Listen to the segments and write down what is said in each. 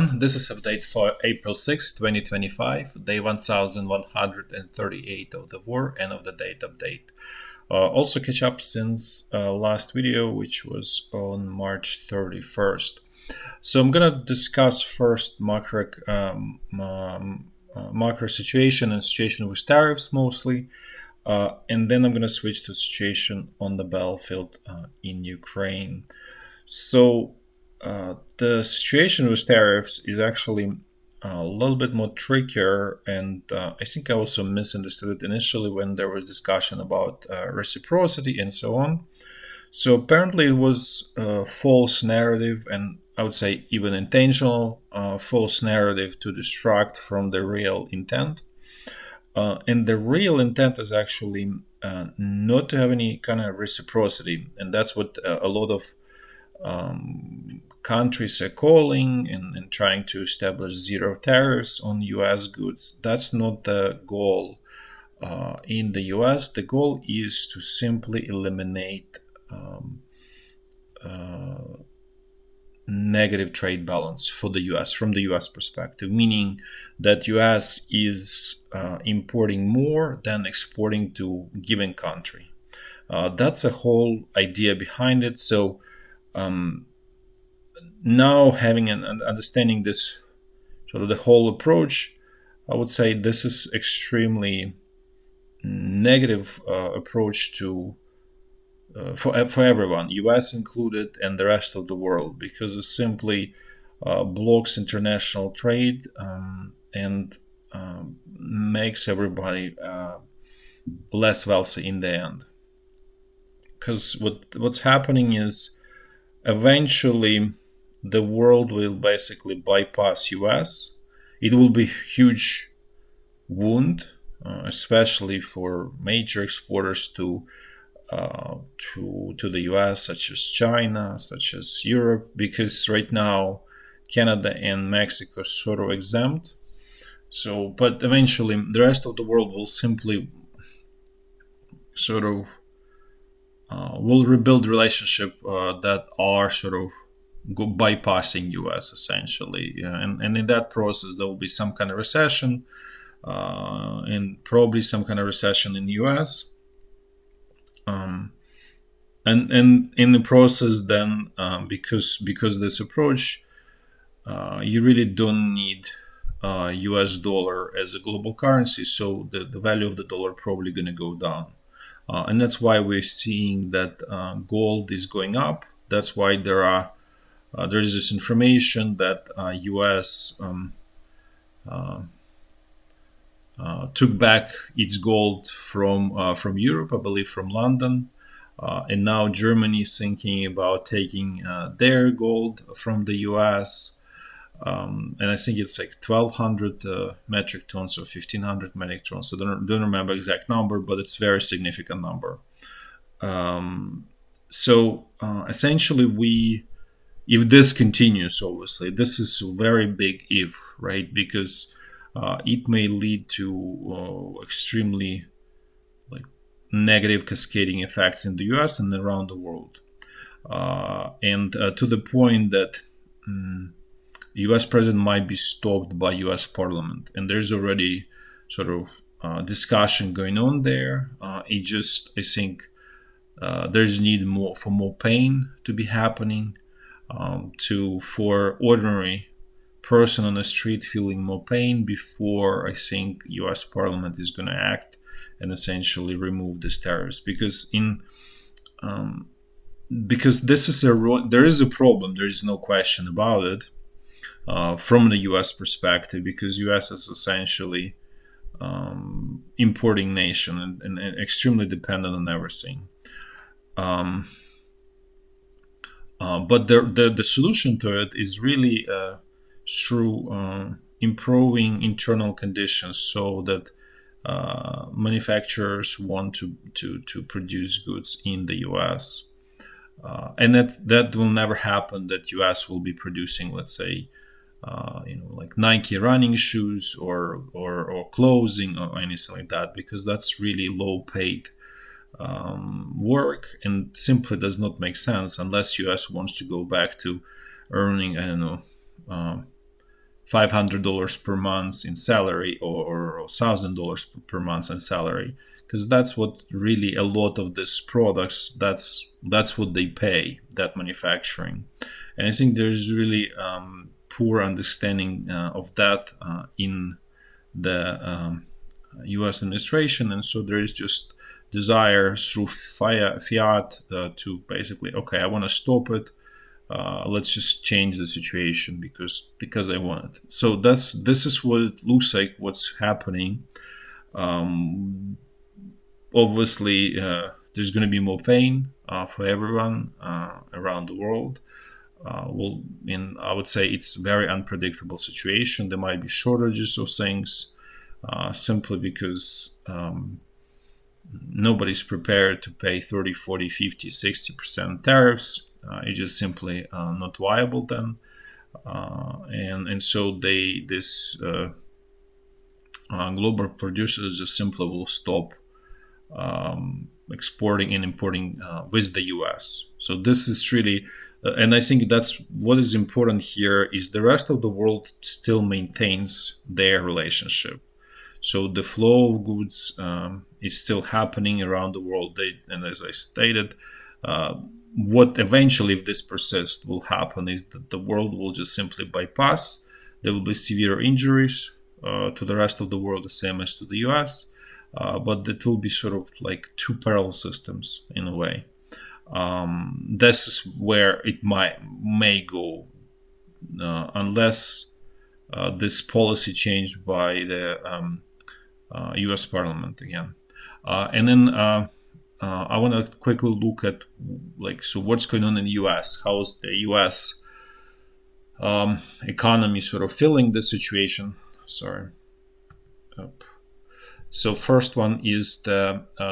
everyone. This is update for April 6, 2025, day 1138 of the war, and of the date update. Also catch up since last video, which was on March 31st. So I'm gonna discuss first macro situation and situation with tariffs mostly, and then I'm gonna switch to situation on the battlefield in Ukraine. So the situation with tariffs is actually a little bit more trickier, and I think I also misunderstood it initially when there was discussion about reciprocity and so on. So apparently it was a false narrative, and I would say even intentional false narrative to distract from the real intent. And the real intent is actually not to have any kind of reciprocity, and that's what a lot of countries are calling and trying to establish zero tariffs on US goods. That's not the goal in the US. The goal is to simply eliminate negative trade balance for the US from the US perspective, meaning that US is importing more than exporting to given country. That's a whole idea behind it. So now having an understanding this sort of the whole approach, I would say this is extremely negative approach to for everyone, US included, and the rest of the world, because it simply blocks international trade and makes everybody less wealthy in the end. Because what's happening is eventually the world will basically bypass US. It will be a huge wound, especially for major exporters to the US, such as China, such as Europe, because right now Canada and Mexico are sort of exempt. So, but eventually the rest of the world will simply sort of will rebuild relationship that are sort of bypassing US essentially, and in that process there will be some kind of recession, and probably some kind of recession in the US, and in the process then because this approach, you really don't need US dollar as a global currency, so the value of the dollar probably going to go down, and that's why we're seeing that gold is going up. That's why there is this information that US took back its gold from Europe, I believe from London, and now Germany is thinking about taking their gold from the US, and I think it's like 1,200 metric tons or 1,500 metric tons. I don't remember exact number, but it's a very significant number. So essentially if this continues, obviously, this is a very big if, right? Because it may lead to extremely negative cascading effects in the US and around the world. And to the point that US president might be stopped by US parliament. And there's already sort of discussion going on there. I think there's need for more pain to be happening. For ordinary person on the street feeling more pain before I think U.S. Parliament is going to act and essentially remove these tariffs, because this is there is a problem. There is no question about it from the U.S. perspective, because U.S. is essentially importing nation and extremely dependent on everything. But the solution to it is really through improving internal conditions, so that manufacturers want to produce goods in the US, and that will never happen. That US will be producing, let's say, like Nike running shoes or clothing or anything like that, because that's really low paid work and simply does not make sense unless US wants to go back to earning, I don't know, $500 per month in salary, or $1,000 per month in salary, because that's what really a lot of these products, that's what they pay, that manufacturing. And I think there's really poor understanding of that in the US administration. And so there is just desire through fiat to basically, okay, I want to stop it. Let's just change the situation because I want it. So this is what it looks like. What's happening? Obviously, there's going to be more pain for everyone around the world. I would say it's a very unpredictable situation. There might be shortages of things simply because nobody's prepared to pay 30, 40, 50, 60% tariffs. It's just simply not viable then. And so global producers just simply will stop exporting and importing with the US. So this is really, and I think that's what is important here, is the rest of the world still maintains their relationship. So the flow of goods is still happening around the world. And as I stated, what eventually, if this persists, will happen is that the world will just simply bypass. There will be severe injuries to the rest of the world, the same as to the US. But it will be sort of like two parallel systems in a way. This is where it may go, unless this policy changed by the US Parliament again. And then I want to quickly look at so what's going on in the US. How's the US economy sort of feeling the situation? Sorry. So first one is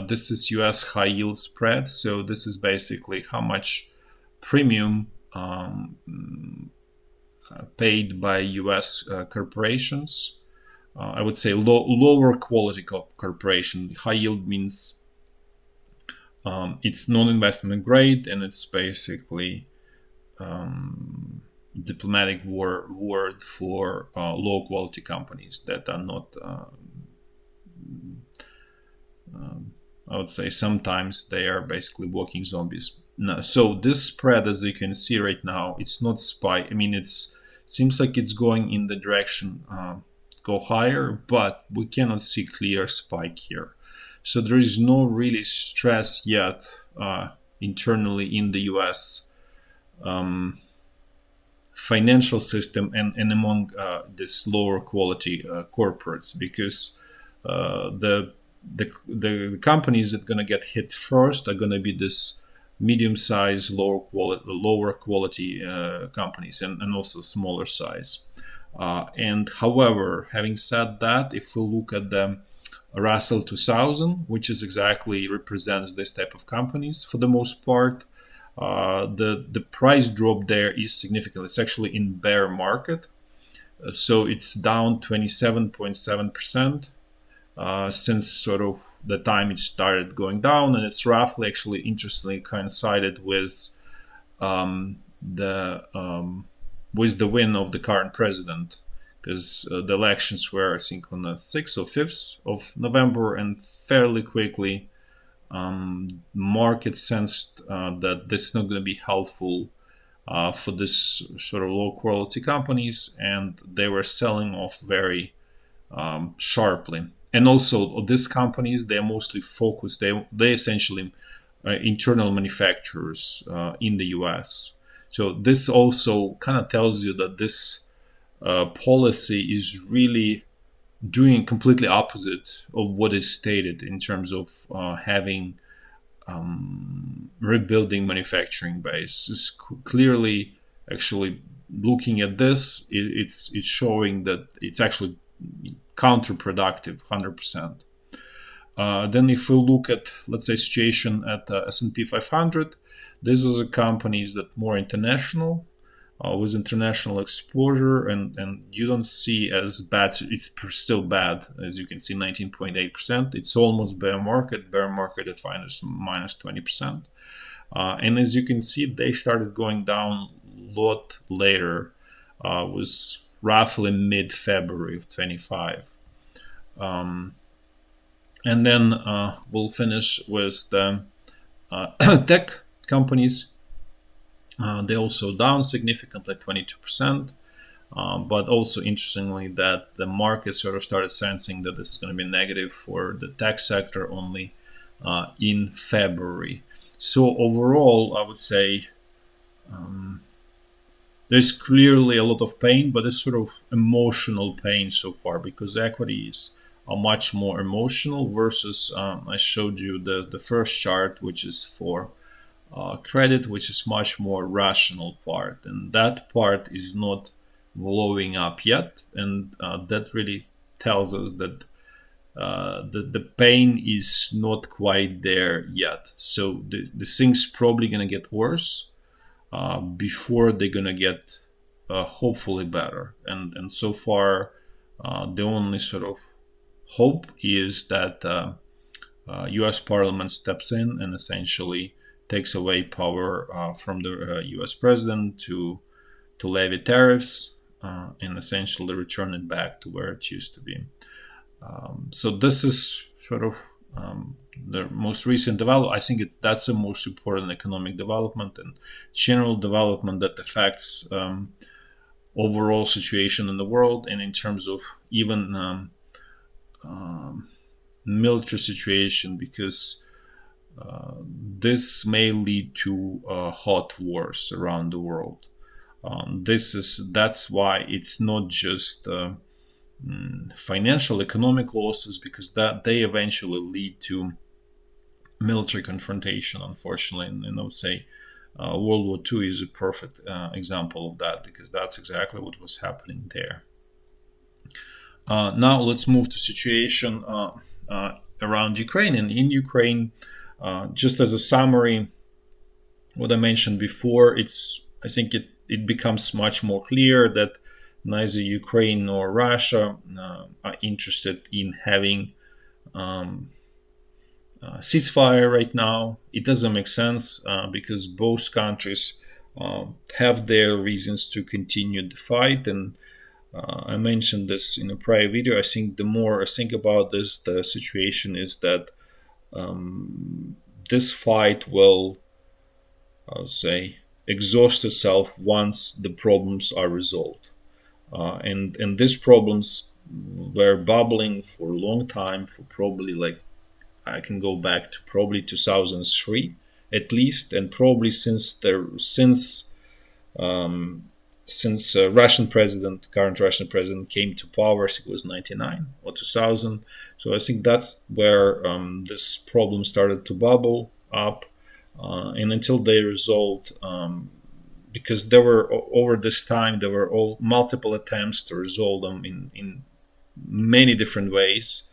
this is US high yield spread. So this is basically how much premium paid by US corporations. I would say lower quality corporation. High yield means it's non-investment grade, and it's basically diplomatic word for low quality companies that are not. I would say sometimes they are basically walking zombies. No, so this spread, as you can see right now, it's not spike. I mean, it seems like it's going in the direction go higher, but we cannot see clear spike here. So there is no really stress yet internally in the US financial system and among this lower quality corporates, because the companies that are going to get hit first are going to be this medium-sized, lower quality companies, and also smaller size. And however, having said that, if we look at the Russell 2000, which is exactly represents this type of companies for the most part, the price drop there is significant. It's actually in bear market, so it's down 27.7%. Since sort of the time it started going down, and it's roughly actually interestingly coincided with the win of the current president, because the elections were, I think, on the 6th or 5th of November, and fairly quickly market sensed that this is not going to be helpful for this sort of low quality companies, and they were selling off very sharply. And also, these companies, they're mostly focused, they essentially internal manufacturers in the US. So this also kind of tells you that this policy is really doing completely opposite of what is stated in terms of having rebuilding manufacturing base. It's clearly, actually, looking at this, it's showing that it's actually counterproductive, 100%. Then if we look at, let's say, situation at S&P 500, these are the companies that more international, with international exposure, and you don't see as bad. It's still bad, as you can see, 19.8%. It's almost bear market. Bear market at minus 20%. And as you can see, they started going down a lot later, with roughly mid-February of 25. And then we'll finish with the tech companies. They also down significantly, 22%. But also interestingly, that the market sort of started sensing that this is going to be negative for the tech sector only in February. So overall, I would say there's clearly a lot of pain, but it's sort of emotional pain so far, because equities are much more emotional versus I showed you the first chart, which is for credit, which is much more rational part, and that part is not blowing up yet, and that really tells us that the pain is not quite there yet. So the things probably gonna get worse before they're gonna get hopefully better. And so far, the only sort of hope is that U.S. Parliament steps in and essentially takes away power from the U.S. president to levy tariffs and essentially return it back to where it used to be. So this is sort of the most recent development. I think that's the most important economic development and general development that affects overall situation in the world, and in terms of even military situation, because this may lead to hot wars around the world. That's why it's not just financial economic losses, because that they eventually lead to military confrontation, unfortunately. And I would say World War II is a perfect example of that, because that's exactly what was happening there. Now let's move to situation around Ukraine. And in Ukraine, just as a summary, what I mentioned before, I think it becomes much more clear that neither Ukraine nor Russia are interested in having ceasefire right now. It doesn't make sense because both countries have their reasons to continue the fight. And I mentioned this in a prior video. I think the more I think about this, the situation is that this fight will, I'll say, exhaust itself once the problems are resolved. And these problems were bubbling for a long time, for probably, like, I can go back to probably 2003 at least, and probably since Russian president, current Russian president, came to power. I think it was 99 or 2000. So I think that's where this problem started to bubble up, and until they resolved. Because there were, over this time, there were all multiple attempts to resolve them in many different ways,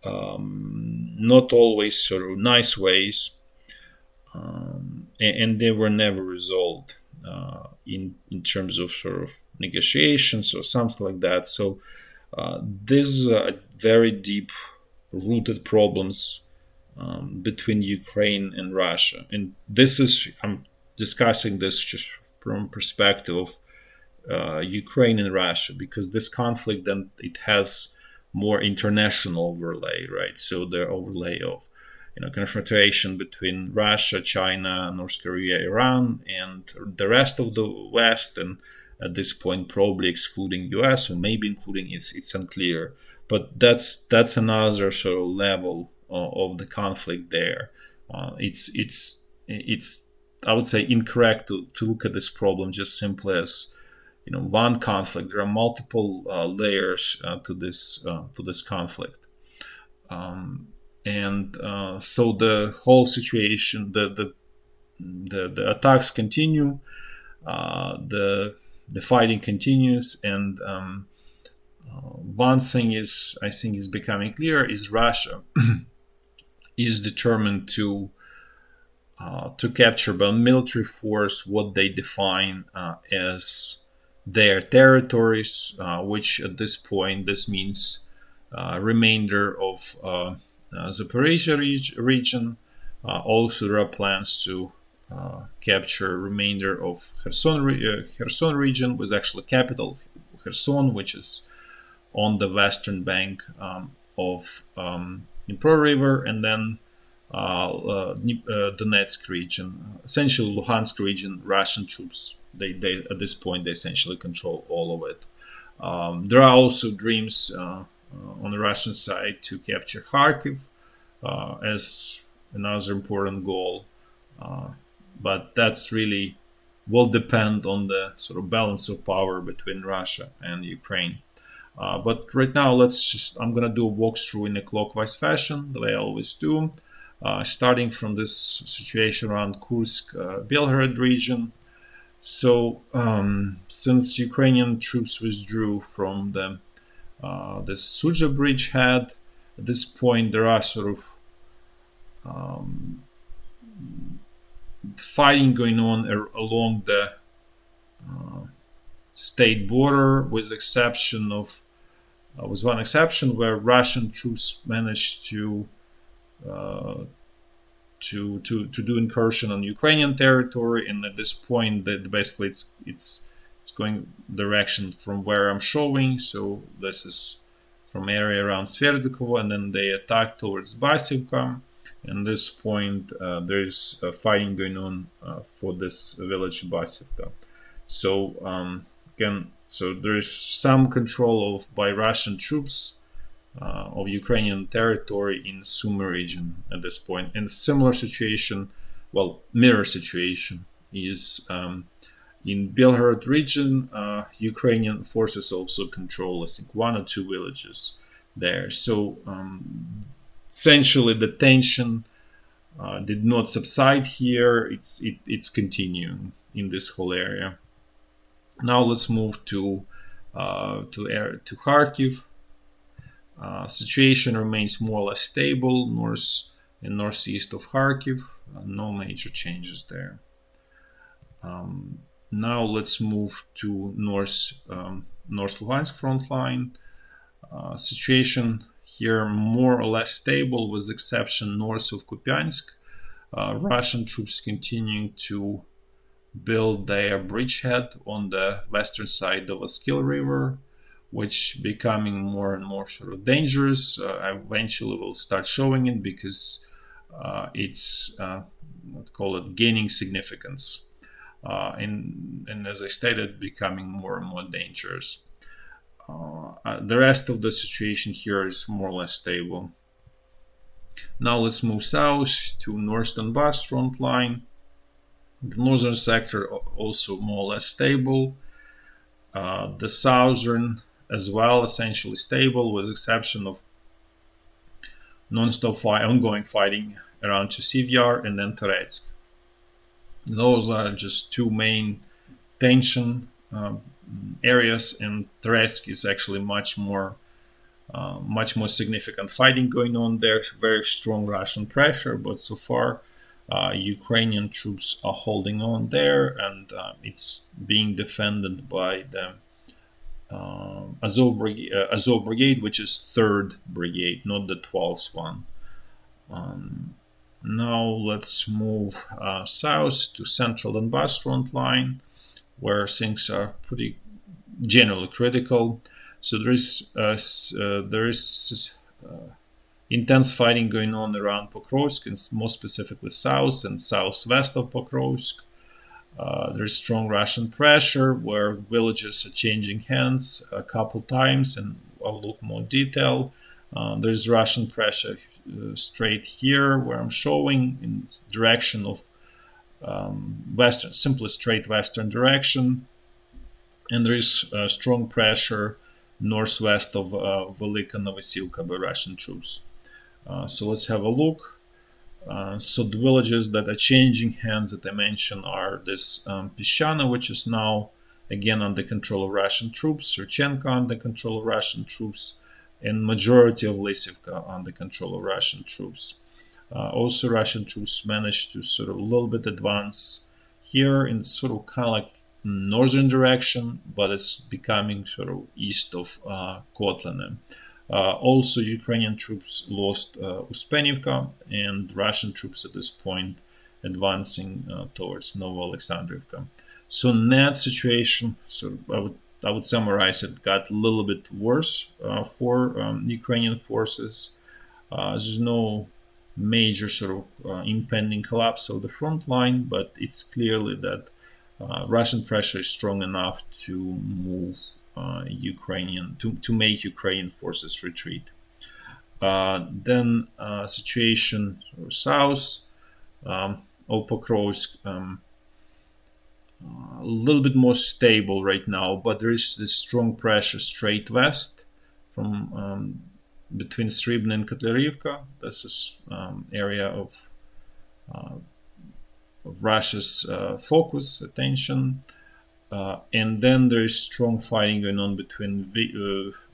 not always sort of nice ways, and they were never resolved in terms of sort of negotiations or something like that. So these are very deep rooted problems between Ukraine and Russia, and this is, I'm discussing this just from perspective of Ukraine and Russia, because this conflict, then it has more international overlay, right? So the overlay of confrontation between Russia, China, North Korea, Iran, and the rest of the West, and at this point probably excluding US, or maybe including, it's unclear. But that's another sort of level of the conflict there. It's I would say incorrect to look at this problem just simply as one conflict. There are multiple layers to this conflict, and so the whole situation, the attacks continue, the fighting continues, and one thing is, I think, is becoming clear, is Russia is determined to capture by military force what they define as their territories, which at this point, this means remainder of Zaporizhzhia region. Also, there are plans to capture remainder of Kherson region, with actually capital Kherson, which is on the western bank of Dnipro River, and then Donetsk region, essentially Lugansk region. Russian troops, they at this point they essentially control all of it. There are also dreams on the Russian side to capture Kharkiv as another important goal, but that's really will depend on the sort of balance of power between Russia and Ukraine. But right now, I'm going to do a walkthrough in a clockwise fashion, the way I always do, starting from this situation around Kursk, Belgorod region. So, since Ukrainian troops withdrew from the Sudzha bridgehead, at this point there are sort of fighting going on along the state border, with one exception where Russian troops managed to do incursion on Ukrainian territory, and at this point, basically it's going direction from where I'm showing. So this is from area around Sverdikovo, and then they attack towards Lysivka. And at this point, there is fighting going on for this village Lysivka. So so there is some control by Russian troops of Ukrainian territory in Sumy region at this point. And similar situation, mirror situation, is in Belgorod region. Ukrainian forces also control, I think, one or two villages there. So essentially, the tension did not subside here. It's continuing in this whole area. Now let's move to Kharkiv. Situation remains more or less stable north and northeast of Kharkiv. No major changes there. Now let's move to North Lugansk front line. Situation here more or less stable, with the exception north of Kupiansk. Russian troops continuing to build their bridgehead on the western side of the Vesele River, which becoming more and more sort of dangerous. I eventually will start showing it because it's let's call it gaining significance, and as I stated, becoming more and more dangerous. The rest of the situation here is more or less stable. Now let's move south to North Donbass front line. The northern sector also more or less stable. The southern as well, essentially stable, with exception of non-stop ongoing fighting around Chasiv Yar and then Toretsk. Those are just two main tension areas, and Toretsk is actually much more significant fighting going on there. Very strong Russian pressure, but so far Ukrainian troops are holding on there, and it's being defended by the Azov Brigade, which is 3rd Brigade, not the 12th one. Now let's move south to central Donbass front line, where things are pretty generally critical. So there is intense fighting going on around Pokrovsk, and more specifically south and southwest of Pokrovsk. There's strong Russian pressure where villages are changing hands a couple times, and I'll look more detail. There's Russian pressure straight here where I'm showing in direction of western, simply straight western direction, and there is strong pressure northwest of Velyka Novosilka by Russian troops. So let's have a look. So the villages that are changing hands that I mentioned are this Pishana, which is now again under control of Russian troops, Surchenka under control of Russian troops, and majority of Lysivka under control of Russian troops. Also, Russian troops managed to sort of a little bit advance here in sort of kind of like northern direction, but it's becoming sort of east of Kotlin. Also, Ukrainian troops lost Uspenivka, and Russian troops at this point advancing towards Novoalexandrivka. So net situation, so I would I would summarize it, got a little bit worse for Ukrainian forces. There's no major sort of impending collapse of the front line, but it's clearly that Russian pressure is strong enough to move to make Ukrainian forces retreat. Then situation south of Pokrovsk, a little bit more stable right now, but there is this strong pressure straight west from between Sribna and Kotlярivka. This is area of Russia's focus, attention. And then there is strong fighting going on between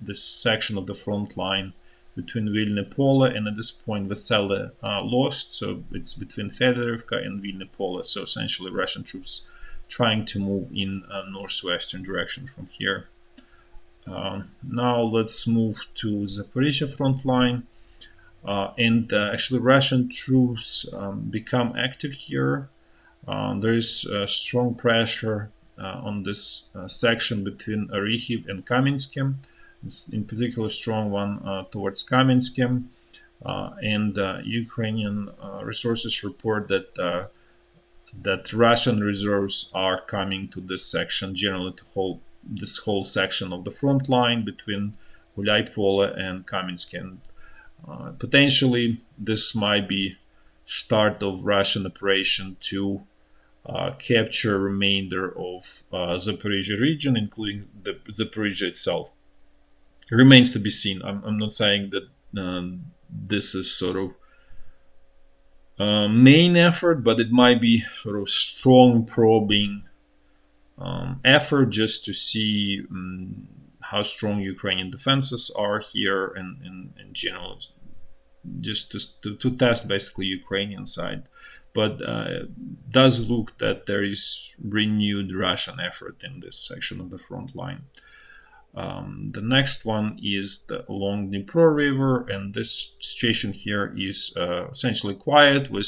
this section of the front line between Vilna Pole, and at this point Vesele lost, so it's between Fedorivka and Vilna Pole. So essentially Russian troops trying to move in a northwestern direction from here. Now let's move to Zaporizhzhia front line. And actually Russian troops become active here. There is strong pressure on this section between Orihiv and Kamyanske. It's in particular strong one towards Kamyanske. And Ukrainian resources report that Russian reserves are coming to this section, generally to hold this whole section of the front line between Gulay-Pole and Kamyanske. And potentially this might be start of Russian operation to capture remainder of Zaporizhzhia region, including the Zaporizhzhia itself. It remains to be seen. I'm not saying that this is sort of main effort, but it might be sort of strong probing effort just to see how strong Ukrainian defenses are here, and in general, just to test basically Ukrainian side. But does look that there is renewed Russian effort in this section of the front line. The next one is along Dnipro River, and this situation here is essentially quiet, with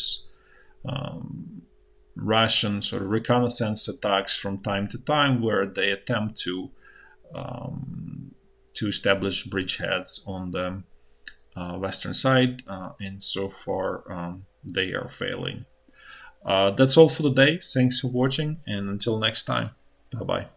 Russian sort of reconnaissance attacks from time to time, where they attempt to establish bridgeheads on the western side, and so far they are failing. That's all for today. Thanks for watching, and until next time, bye bye.